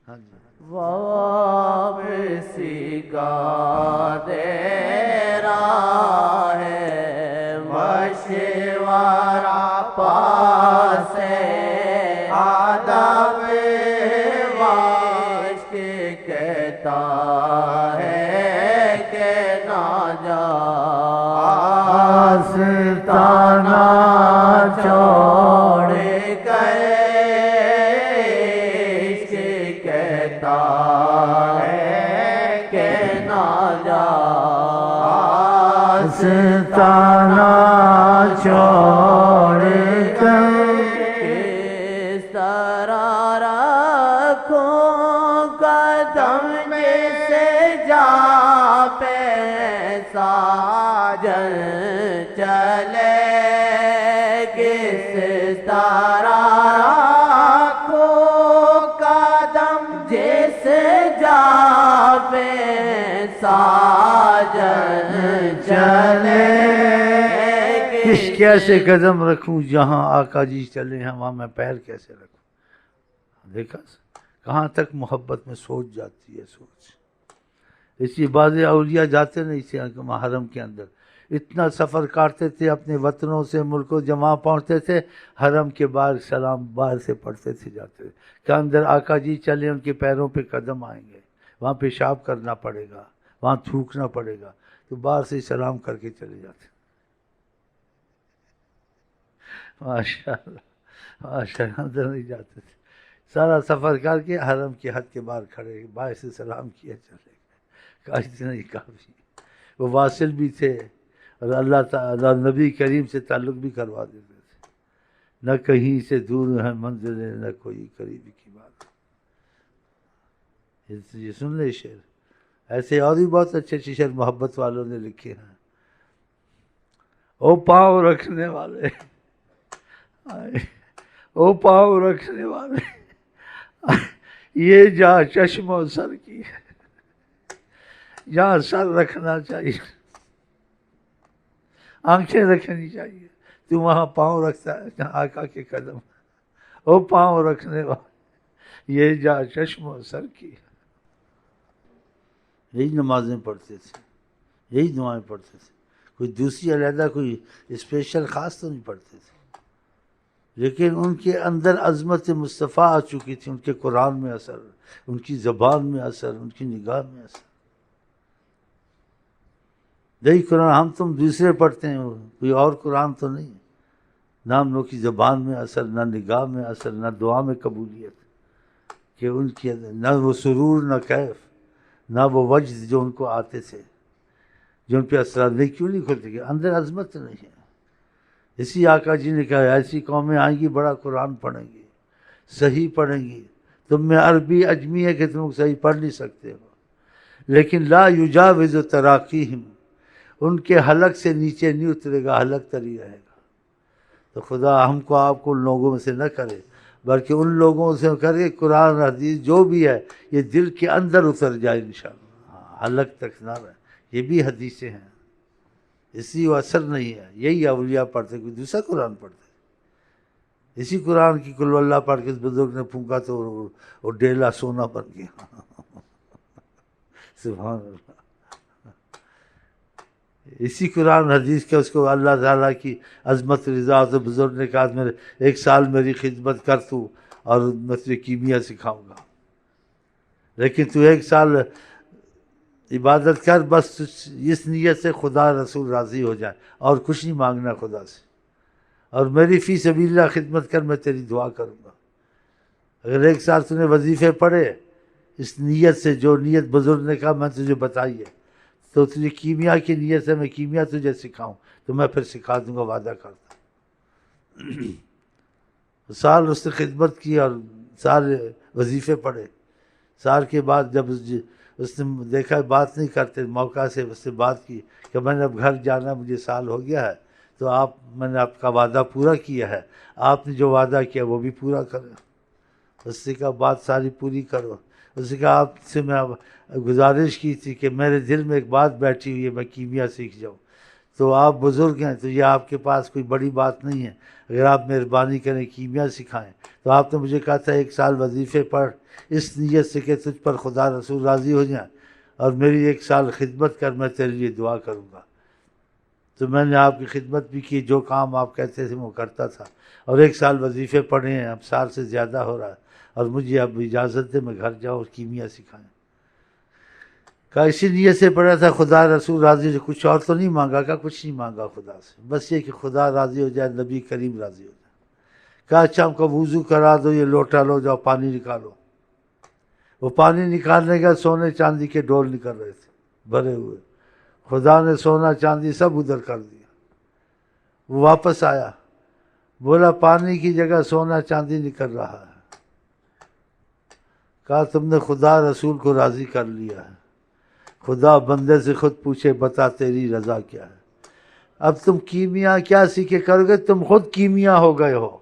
ہاں جی واپسی کا دے رہا ہے مشورہ پاس آدم واشک کہتا ہے کہ نہ جا آستانہ چھوڑ کر کہتا ہے کہ نہ جا آستانہ چھوڑ کر کس طرح رکھوں قدم سے جا پہ ساجن چلے کس طرح جس جا پہ ساجن چلے کیسے قدم رکھوں جہاں آقا جی چلے ہیں وہاں میں پیر کیسے رکھوں؟ دیکھا کہاں تک محبت میں سوچ جاتی ہے سوچ. اسی بعض اولیاء جاتے نہیں تھے حرم کے اندر، اتنا سفر کاٹتے تھے اپنے وطنوں سے ملکوں جمع پہنچتے تھے، حرم کے باہر سلام باہر سے پڑھتے تھے جاتے تھے کہ اندر آقا جی چلے ان کے پیروں پہ قدم آئیں گے، وہاں پیشاب کرنا پڑے گا، وہاں تھوکنا پڑے گا، تو باہر سے سلام کر کے چلے جاتے. ماشاء اللہ ماشاء اللہ اندر نہیں جاتے تھے، سارا سفر کر کے حرم کے حد کے باہر کھڑے باہر سے سلام کیا چلے گئے. اتنا ہی کافی. وہ واصل بھی تھے اور اللہ تعالیٰ نبی کریم سے تعلق بھی کروا دیتے تھے. نہ کہیں سے دور ہے منزلیں نہ کوئی قریب کی بات. یہ سن لے شعر، ایسے اور بھی بہت اچھے اچھے شعر محبت والوں نے لکھے ہیں. او پاؤں رکھنے والے، او پاؤں رکھنے والے، یہ جا چشم و سر کی ہے، جہاں سر رکھنا چاہیے آنکھیں رکھنی چاہیے، تو وہاں پاؤں رکھتا ہے جہاں آقا کے قدم. او پاؤں رکھنے والے، یہ جا چشم و سر کی. یہی نمازیں پڑھتے تھے، یہی دعائیں پڑھتے تھے، کوئی دوسری علیحدہ کوئی اسپیشل خاص تو نہیں پڑھتے تھے. لیکن ان کے اندر عظمت مصطفیٰ آ چکی تھی، ان کے قرآن میں اثر، ان کی زبان میں اثر، ان کی نگاہ میں اثر. یہی قرآن ہم تم دوسرے پڑھتے ہیں، کوئی اور قرآن تو نہیں. نہ ہم لوگ کی زبان میں اثر، نہ نگاہ میں اثر، نہ دعا میں قبولیت، کہ ان کی نہ وہ سرور نہ کیف، نہ وہ وجد جو ان کو آتے تھے، جو ان پہ اثرات نہیں. کیوں نہیں کھلتے؟ کہ اندر عظمت نہیں ہے. اسی آقا جی نے کہا ایسی قومیں آئیں گی بڑا قرآن پڑھیں گی، صحیح پڑھیں گی. تم میں عربی عجمی ہے کہ تم صحیح پڑھ نہیں سکتے ہو، لیکن لا یجاوز تراقیہم، ان کے حلق سے نیچے نہیں اترے گا، حلق تری رہے گا. تو خدا ہم کو آپ کو ان لوگوں میں سے نہ کرے، بلکہ ان لوگوں سے کرے قرآن حدیث جو بھی ہے یہ دل کے اندر اتر جائے انشاءاللہ، حلق تک نہ رہے. یہ بھی حدیثیں ہیں، اسی وہ اثر نہیں ہے. یہی اولیاء پڑھتے، کوئی دوسرا قرآن پڑھتے. اسی قرآن کی کل اللہ پڑھ کے اس بزرگ نے پھونکا تو وہ ڈیلا سونا بن گیا. سبحان اللہ. اسی قرآن حدیث کے اس کو اللہ تعالیٰ کی عظمت رضا تو بزرگ نے کہا میرے 1 سال میری خدمت کر تو اور میں تجھے کیمیا سکھاؤں گا، لیکن تو 1 سال عبادت کر، بس اس نیت سے خدا رسول راضی ہو جائے اور کچھ نہیں مانگنا خدا سے، اور میری فی سبیل اللہ خدمت کر، میں تیری دعا کروں گا. اگر 1 سال تو نے وظیفے پڑھے اس نیت سے، جو نیت بزرگ نے کہا میں تجھے بتائی ہے، تو تجھے کیمیا کی نیت سے میں کیمیا تجھے سکھاؤں تو میں پھر سکھا دوں گا، وعدہ کرتا. سال اس نے خدمت کی اور سال وظیفے پڑھے. سال کے بعد جب اس نے دیکھا بات نہیں کرتے، موقع سے اس سے بات کی کہ میں نے اب گھر جانا، مجھے سال ہو گیا ہے، تو میں نے آپ کا وعدہ پورا کیا ہے، آپ نے جو وعدہ کیا وہ بھی پورا کرو. اس نے کہا بات ساری پوری کرو. اس نے کہا آپ سے میں گزارش کی تھی کہ میرے دل میں ایک بات بیٹھی ہوئی ہے، میں کیمیا سیکھ جاؤں. تو آپ بزرگ ہیں تو یہ آپ کے پاس کوئی بڑی بات نہیں ہے، اگر آپ مہربانی کریں کیمیا سکھائیں۔ تو آپ نے مجھے کہا تھا 1 سال وظیفے پڑھ اس نیت سے کہ تجھ پر خدا رسول راضی ہو جائیں، اور میری 1 سال خدمت کر، میں تیرے لیے دعا کروں گا۔ تو میں نے آپ کی خدمت بھی کی، جو کام آپ کہتے تھے وہ کرتا تھا، اور 1 سال وظیفے پڑھے ہیں، اب سال سے زیادہ ہو رہا ہے، اور مجھے اب اجازت دے میں گھر جاؤں اور کیمیا سکھائیں۔ کہا اسی نیت سے پڑھا تھا خدا رسول راضی ہو، کچھ اور تو نہیں مانگا؟ کہا کچھ نہیں مانگا خدا سے، بس یہ کہ خدا راضی ہو جائے، نبی کریم راضی ہو جائے۔ کہا اچھا ہم کو وضو کرا دو، یہ لوٹا لو، جاؤ پانی نکالو۔ وہ پانی نکالنے کا سونے چاندی کے ڈول نکل رہے تھے بھرے ہوئے، خدا نے سونا چاندی سب ادھر کر دیا۔ وہ واپس آیا، بولا پانی کی جگہ سونا چاندی نکل رہا ہے۔ کہا تم نے خدا رسول کو راضی کر لیا ہے، خدا بندے سے خود پوچھے بتا تیری رضا کیا ہے۔ اب تم کیمیا کیا سیکھے کرو گے؟ تم خود کیمیا ہو گئے ہو،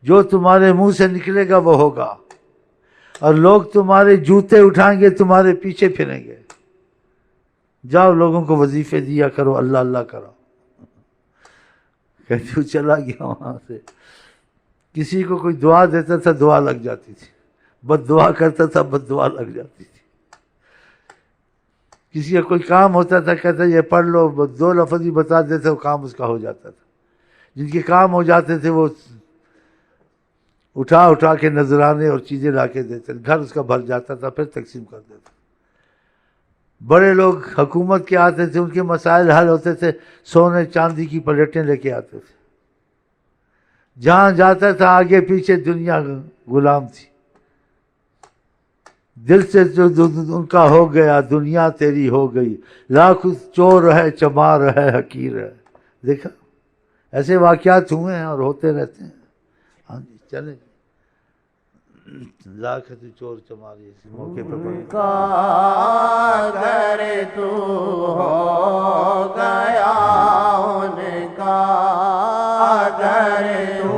جو تمہارے منہ سے نکلے گا وہ ہوگا، اور لوگ تمہارے جوتے اٹھائیں گے، تمہارے پیچھے پھریں گے۔ جاؤ لوگوں کو وظیفے دیا کرو، اللہ اللہ کرو۔ کہتے وہ چلا گیا وہاں سے۔ کسی کو کوئی دعا دیتا تھا دعا لگ جاتی تھی، بد دعا کرتا تھا بد دعا لگ جاتی تھی۔ کسی کا کوئی کام ہوتا تھا کہتا یہ پڑھ لو، 2 لفظ ہی بتا دیتے وہ کام اس کا ہو جاتا تھا۔ جن کے کام ہو جاتے تھے وہ اٹھا اٹھا کے نذرانے اور چیزیں لا کے دیتے، گھر اس کا بھر جاتا تھا، پھر تقسیم کر دیتے۔ بڑے لوگ حکومت کے آتے تھے، ان کے مسائل حل ہوتے تھے، سونے چاندی کی پلیٹیں لے کے آتے تھے۔ جہاں جاتا تھا آگے پیچھے دنیا غلام تھی، دل سے جو ان کا ہو گیا دنیا تیری ہو گئی، لاکھ چور ہے چمار ہے حقیر ہے۔ دیکھا ایسے واقعات ہوئے ہیں اور ہوتے رہتے ہیں۔ ہاں جی چلیں، لاکھ چور چمار اس موقع پہ پڑھیں۔ کا گر تو ہو گیا ان کا گر تو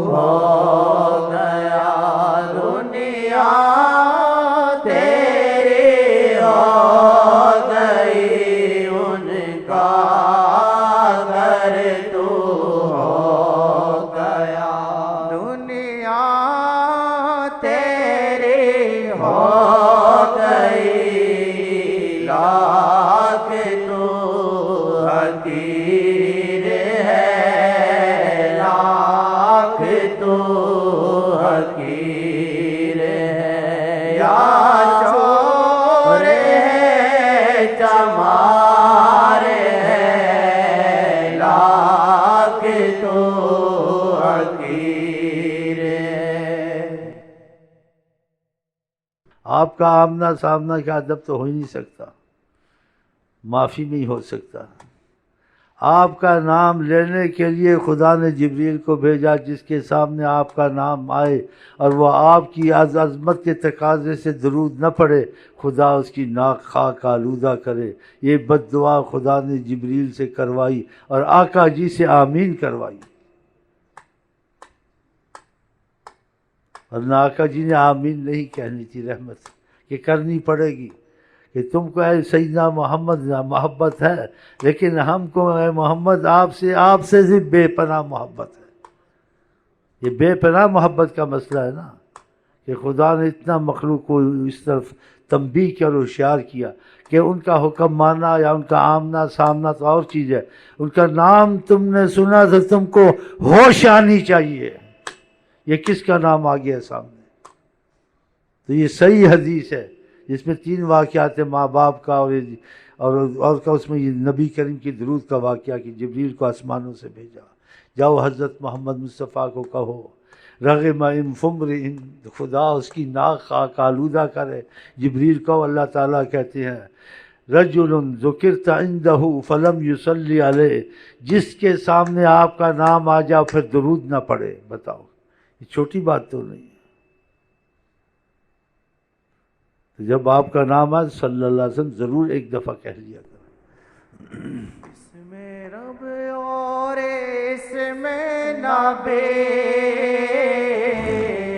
ہو گیا، دنیا تیری ہو گئی ان کا گر تو ہو گیا، دنیا تیری ہو گئی، لاکھ تو حقیر ہے، لاکھ تو حقیر ہے، یا چور ہے چمار ہے، لاکھ تو حقیر ہے۔ آپ کا آمنا سامنا کا ادب تو ہو ہی نہیں سکتا، معافی نہیں ہو سکتا۔ آپ کا نام لینے کے لیے خدا نے جبریل کو بھیجا، جس کے سامنے آپ کا نام آئے اور وہ آپ کی عظمت کے تقاضے سے درود نہ پڑھے، خدا اس کی ناک خاک آلودہ کرے۔ یہ بد دعا خدا نے جبریل سے کروائی اور آقا جی سے آمین کروائی، اور آقا جی نے آمین نہیں کہنی تھی، رحمت کہ کرنی پڑے گی کہ تم کو اے سیدنا محمد محبت ہے، لیکن ہم کو اے محمد آپ سے بھی بے پناہ محبت ہے۔ یہ بے پناہ محبت کا مسئلہ ہے نا، کہ خدا نے اتنا مخلوق کو اس طرف تنبیہ کیا اور ہوشیار کیا کہ ان کا حکم ماننا یا ان کا آمنا سامنا تو اور چیز ہے، ان کا نام تم نے سنا تو تم کو ہوش آنی چاہیے، یہ کس کا نام آ گیا سامنے۔ تو یہ صحیح حدیث ہے جس میں 3 واقعات ہیں، ماں باپ کا اور کا، اس میں یہ نبی کریم کی درود کا واقعہ کہ جبریل کو آسمانوں سے بھیجا۔ جاؤ حضرت محمد مصطفیٰ کو کہو رغم فمر، خدا اس کی ناک خاک آلودہ کرے۔ جبریل کو اللہ تعالیٰ کہتے ہیں رجل ذکرت عنده فلم یصلی علیہ، جس کے سامنے آپ کا نام آ جاؤ پھر درود نہ پڑھے۔ بتاؤ یہ چھوٹی بات تو نہیں ہے۔ تو جب آپ کا نام آئے صلی اللہ علیہ وسلم ضرور ایک دفعہ کہہ لیا کریں۔ اس میں رب اور اس میں نبی،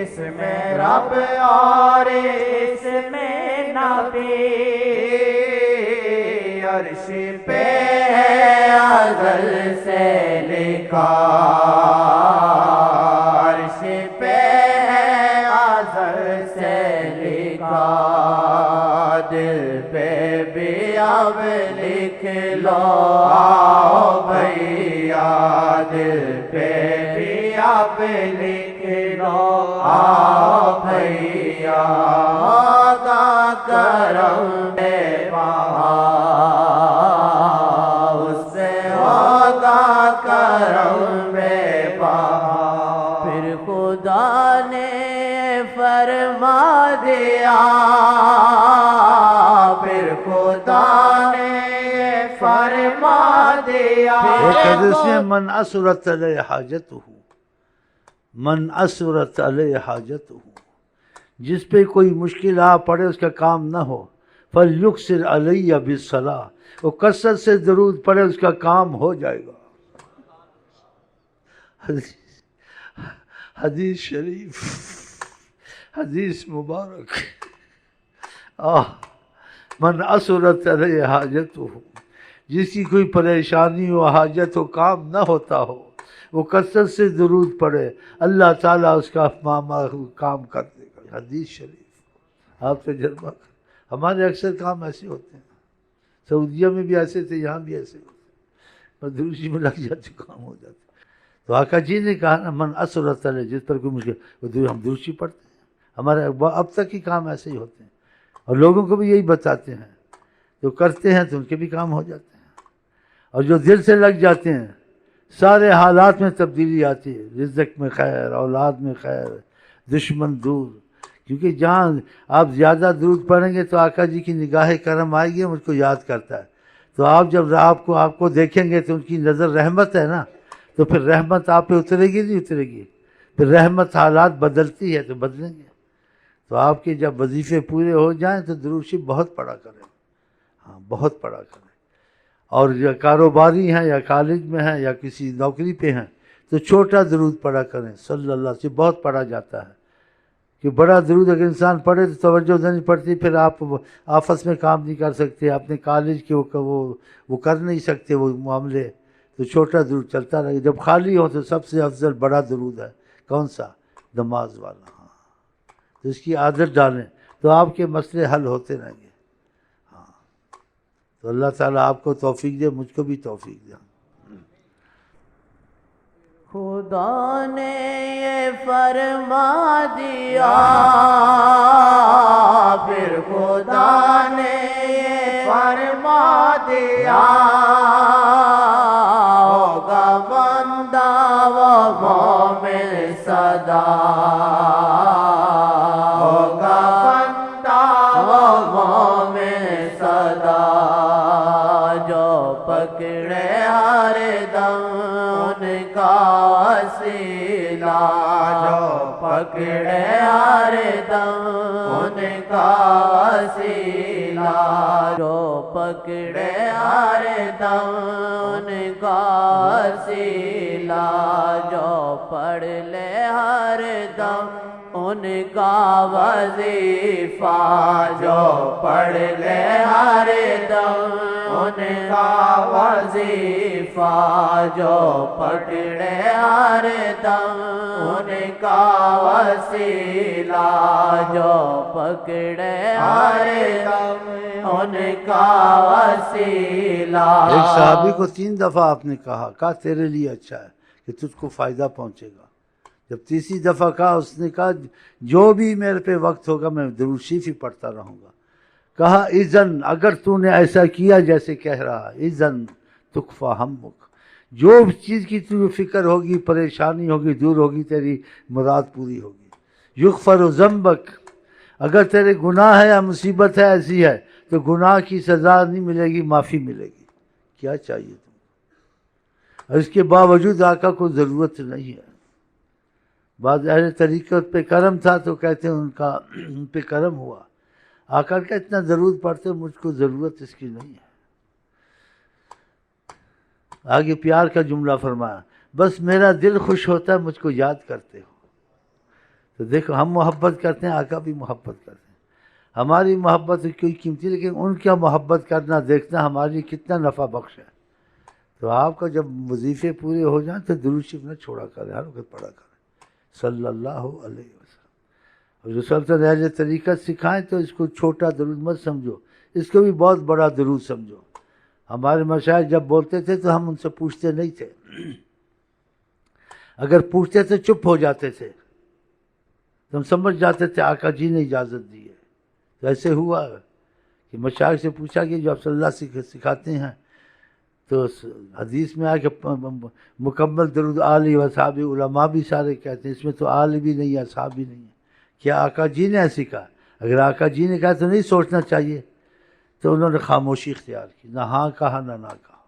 اس میں رب اور اس میں نبی، عرش پہ ہے ازل سے لکھا، عرش پہ ہے ازل سے لکھا، دل پہ بھی اب لکھ لو آؤ بھیا، دل پہ بھی اب لکھ لو آؤ بھیا، ہوگا کرم بے بہا، اس سے ہوگا کرم بے بہا۔ پھر خدا نے فرما دیا، پھر خدا نے فرما دیا، ایک حدیث میں من اسرت علیہ حاجتہ، من اسرت علیہ حاجتہ، جس پہ کوئی مشکل آ پڑے اس کا کام نہ ہو، فلیکثر علیہ بالصلاۃ، وہ کثرت سے درود پڑھے اس کا کام ہو جائے گا۔ حدیث شریف، حدیث مبارک، من اسرت علیہ حاجتہ، جس کی کوئی پریشانی ہو، حاجت ہو، کام نہ ہوتا ہو، وہ کثرت سے درود پڑھے، اللہ تعالیٰ اس کا کام کر دے گا۔ حدیث شریف آپ تجربہ کریں، ہمارے اکثر کام ایسے ہوتے ہیں، سعودیہ میں بھی ایسے تھے، یہاں بھی ایسے ہوتے ہیں، اور دروشی میں لگ جاتے کام ہو جاتے۔ تو آقا جی نے کہا نا من اسرت علیہ، جس پر کوئی مشکل، ہم دروشی پڑھتے ہیں، ہمارے اب تک ہی کام ایسے ہی ہوتے ہیں، اور لوگوں کو بھی یہی بتاتے ہیں، جو کرتے ہیں تو ان کے بھی کام ہو جاتے ہیں، اور جو دل سے لگ جاتے ہیں سارے حالات میں تبدیلی آتی ہے، رزق میں خیر، اولاد میں خیر، دشمن دور، کیونکہ جہاں آپ زیادہ درود پڑھیں گے تو آقا جی کی نگاہ کرم آئے گی، مجھ کو یاد کرتا ہے، تو آپ جب آپ کو دیکھیں گے تو ان کی نظر رحمت ہے نا، تو پھر رحمت آپ پہ اترے گی نہیں اترے گی، پھر رحمت حالات بدلتی ہے تو بدلیں گے۔ تو آپ کے جب وظیفے پورے ہو جائیں تو درود شریف بہت پڑھا کریں، ہاں بہت پڑھا کریں، اور یا کاروباری ہیں یا کالج میں ہیں یا کسی نوکری پہ ہیں تو چھوٹا درود پڑھا کریں، صلی اللہ علیہ وسلم، بہت پڑھا جاتا ہے، کہ بڑا درود اگر انسان پڑھے تو توجہ نہیں پڑتی، پھر آپ آفس میں کام نہیں کر سکتے، اپنے کالج کے وہ کر نہیں سکتے وہ معاملے، تو چھوٹا درود چلتا رہے، جب خالی ہو تو سب سے افضل بڑا درود ہے، کون سا؟ نماز والا، ہاں، تو اس کی عادت ڈالیں تو آپ کے مسئلے حل ہوتے رہیں گے۔ ہاں، تو اللہ تعالیٰ آپ کو توفیق دے، مجھ کو بھی توفیق دے۔ خدا نے یہ فرما دیا، پھر خدا نے یہ فرما دیا، ہوگا بندہ و مومن صدا، ہوگا بندہ و مومن صدا، جو پکڑے ہر دم ان کا وسیلہ، جو پکڑے ہر دم ان کا وسیلہ، جو پکڑے ہر دم ان کا وسیلہ، جو پڑھ لے ہر دم ان کا وظیفہ، جو پڑھ لے ہر دم ان کا وظیفہ، جو پکڑے ہر دم ان کا وسیلہ، جو پکڑے ہر دم ان کا وسیلہ۔ ایک صحابی کو 3 دفعہ آپ نے کہا تیرے لیے اچھا ہے کہ تجھ کو فائدہ پہنچے گا، جب تیسری دفعہ کہا اس نے کہا جو بھی میرے پہ وقت ہوگا میں درود شریف ہی پڑھتا رہوں گا۔ کہا اذن، اگر تو نے ایسا کیا جیسے کہہ رہا، اذن تکفی ہمک، جو چیز کی تجھے فکر ہوگی، پریشانی ہوگی، دور ہوگی، تیری مراد پوری ہوگی۔ یغفر ذنبک، اگر تیرے گناہ ہے یا مصیبت ہے ایسی ہے تو گناہ کی سزا نہیں ملے گی، معافی ملے گی۔ کیا چاہیے تم؟ اور اس کے باوجود آقا کو ضرورت نہیں ہے۔ بعض اہل طریقت پہ کرم تھا تو کہتے ہیں ان پہ کرم ہوا، آقا کا اتنا درود پڑھتے مجھ کو ضرورت اس کی نہیں ہے۔ آگے پیار کا جملہ فرمایا، بس میرا دل خوش ہوتا ہے مجھ کو یاد کرتے ہو۔ تو دیکھو ہم محبت کرتے ہیں، آقا بھی محبت کرتے ہیں، ہماری محبت کوئی قیمتی، لیکن ان کا محبت کرنا دیکھنا ہمارے لیے کتنا نفع بخش ہے۔ تو آپ کا جب وظیفے پورے ہو جائیں تو درود شریف نہ چھوڑا کریں، ہر وقت پڑھا کریں صلی اللہ علیہ وسلم۔ اور جو سلطنت اہل طریقت سکھائیں تو اس کو چھوٹا درود مت سمجھو، اس کو بھی بہت بڑا درود سمجھو۔ ہمارے مشائخ جب بولتے تھے تو ہم ان سے پوچھتے نہیں تھے، اگر پوچھتے تھے چپ ہو جاتے تھے، تو ہم سمجھ جاتے تھے آقا جی نے اجازت دی ہے۔ تو ایسے ہوا کہ مشائخ سے پوچھا کہ جو آپ صلی اللہ سکھاتے ہیں تو حدیث میں آیا کہ مکمل درود آل و اصحاب، علماء بھی سارے کہتے ہیں اس میں تو آل بھی نہیں ہے اصحاب بھی نہیں ہے، کیا آقا جی نے ایسی کہا؟ اگر آقا جی نے کہا تو نہیں سوچنا چاہیے، تو انہوں نے خاموشی اختیار کی، نہ ہاں کہا نہ کہا۔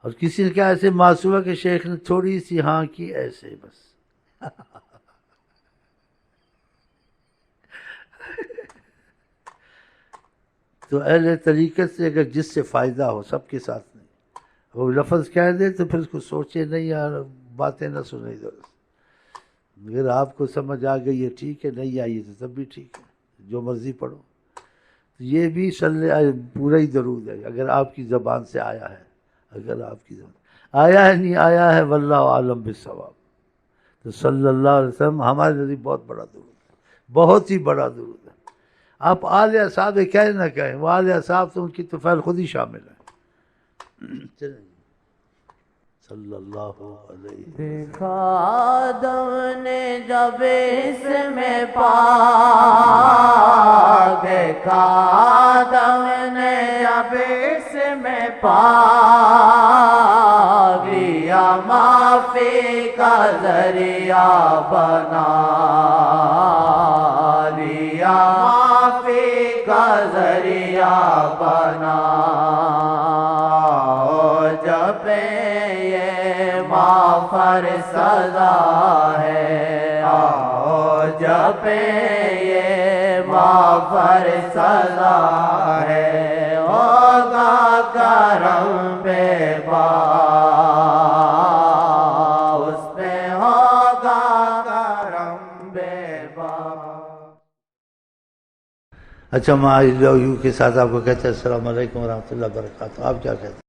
اور کسی نے کہا ایسے معصومہ کہ شیخ نے تھوڑی سی ہاں کی ایسے بس۔ تو اہل طریقت سے اگر جس سے فائدہ ہو، سب کے ساتھ نہیں، وہ لفظ کہہ دے تو پھر اس کو سوچے نہیں اور باتیں نہ سنے درست۔ اگر آپ کو سمجھ آ گئی ہے ٹھیک ہے، نہیں آئی تو تب بھی ٹھیک ہے، جو مرضی پڑھو۔ یہ بھی پورا ہی درود ہے اگر آپ کی زبان سے آیا ہے، اگر آپ کی زبان آیا ہے نہیں آیا ہے واللہ عالم بالصواب، تو صلی اللہ علیہ وسلم ہمارے نزدیک بہت بڑا درود ہے، بہت ہی بڑا درود ہے۔ آپ آل اصحاب کہیں نہ کہیں، وہ آل اصحاب تو ان کی تو فعل خود ہی شامل ہے۔ چلیں صلی اللہ علیہ وسلم۔ دیکھا آدم نے جب اس میں پاک، دیکھا آدم نے جب اس میں پاک، لیا معافی کا ذریعہ بنا، لیا معافی کا ذریعہ بنا، جب مغفر سزا ہے، آؤ جب یہ مغفر سزا ہے، ہوگا کرم بے باک، اس پہ ہوگا کرم بے باک۔ اچھا میں آئی لو یو کے ساتھ آپ کو کہتے ہیں السلام علیکم ورحمۃ اللہ وبرکاتہ، آپ کیا کہتے ہیں؟